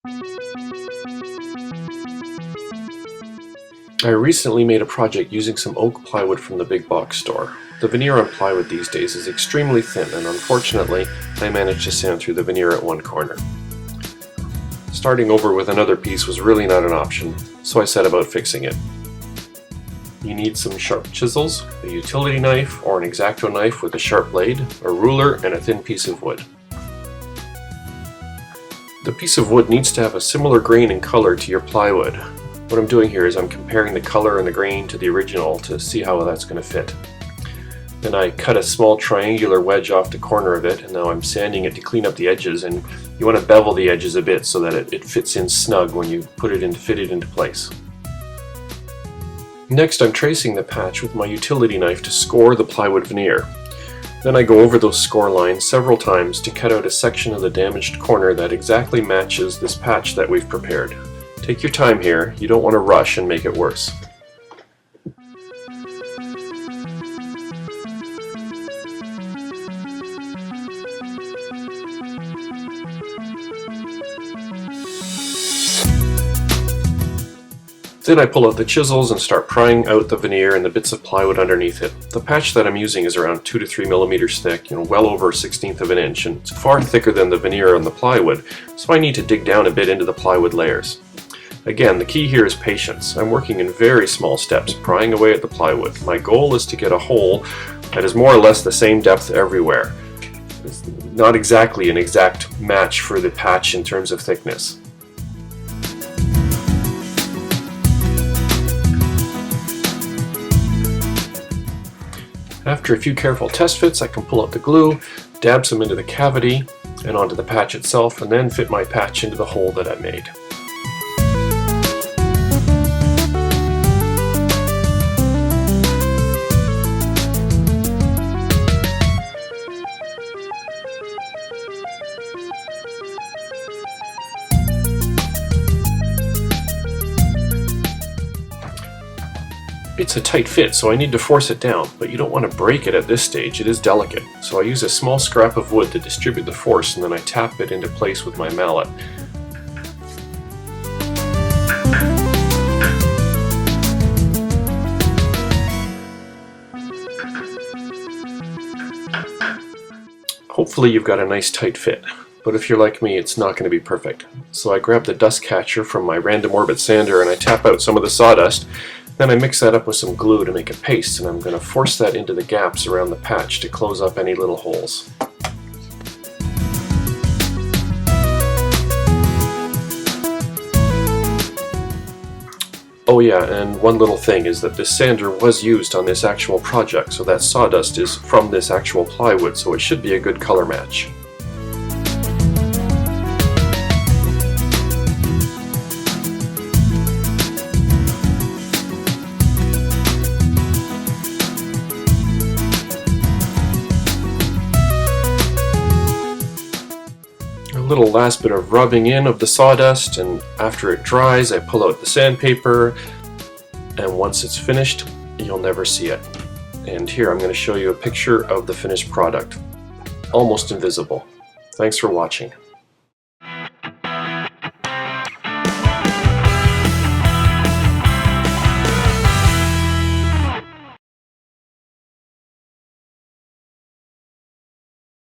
I recently made a project using some oak plywood from the big box store. The veneer on plywood these days is extremely thin, and unfortunately I managed to sand through the veneer at one corner. Starting over with another piece was really not an option, so I set about fixing it. You need some sharp chisels, a utility knife or an X-Acto knife with a sharp blade, a ruler, and a thin piece of wood. The piece of wood needs to have a similar grain and color to your plywood. What I'm doing here is I'm comparing the color and the grain to the original to see how that's going to fit. Then I cut a small triangular wedge off the corner of it, and now I'm sanding it to clean up the edges, and you want to bevel the edges a bit so that it fits in snug when you fit it into place. Next, I'm tracing the patch with my utility knife to score the plywood veneer. Then I go over those score lines several times to cut out a section of the damaged corner that exactly matches this patch that we've prepared. Take your time here, you don't want to rush and make it worse. Then I pull out the chisels and start prying out the veneer and the bits of plywood underneath it. The patch that I'm using is around 2 to 3 millimeters thick, well over 1/16 of an inch, and it's far thicker than the veneer on the plywood, so I need to dig down a bit into the plywood layers. Again, the key here is patience. I'm working in very small steps, prying away at the plywood. My goal is to get a hole that is more or less the same depth everywhere. It's not exactly an exact match for the patch in terms of thickness. After a few careful test fits, I can pull out the glue, dab some into the cavity and onto the patch itself, and then fit my patch into the hole that I made. It's a tight fit, so I need to force it down, but you don't want to break it at this stage, it is delicate. So I use a small scrap of wood to distribute the force, and then I tap it into place with my mallet. Hopefully you've got a nice tight fit, but if you're like me, it's not going to be perfect. So I grab the dust catcher from my random orbit sander and I tap out some of the sawdust. Then I mix that up with some glue to make a paste, and I'm going to force that into the gaps around the patch to close up any little holes. Oh yeah, and one little thing is that this sander was used on this actual project, so that sawdust is from this actual plywood, so it should be a good color match. A little last bit of rubbing in of the sawdust, and after it dries I pull out the sandpaper, and once it's finished you'll never see it. And here I'm going to show you a picture of the finished product. Almost invisible. Thanks for watching.